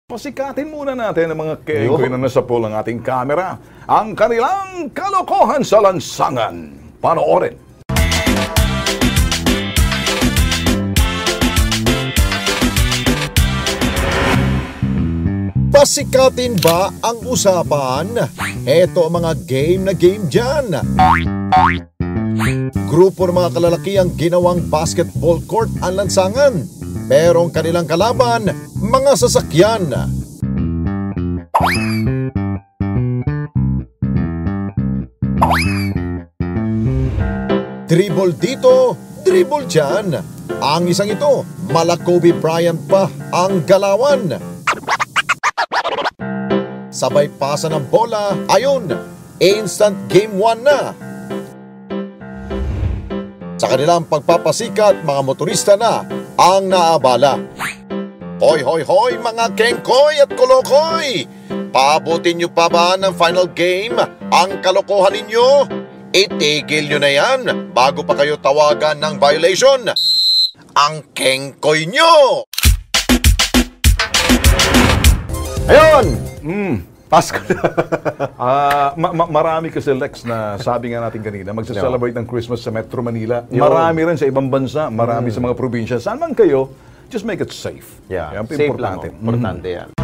Pasikatin muna natin ang mga keengkoy na nasa pool ng ating kamera. Ang kanilang kalokohan sa lansangan. Panoorin. Pasikatin ba ang usapan? Eto ang mga game na game dyan. Grupo ng mga kalalaki ang ginawang basketball court ang lansangan. Pero ang kanilang kalaban, mga sasakyan. Dribble dito, dribble dyan. Ang isang ito, mala Kobe Bryant pa ang galawan. Sabay pasa ng bola, ayun, instant game 1 na. Sa kanilang pagpapasikat, mga motorista na ang naabala. Hoy, hoy, hoy, mga kengkoy at kolokoy! Paabutin nyo pa ba ng final game ang kalokohan ninyo? Itigil nyo na yan bago pa kayo tawagan ng violation. Ang kengkoy nyo! Ayun! Pasko. Marami kasi, Lex, na sabi nga natin kanina, magsa-celebrate ng Christmas sa Metro Manila. Marami rin sa ibang bansa, marami sa mga probinsya. Saan man kayo, just make it safe. Yeah, Yan, safe importante. lang. Importante yan.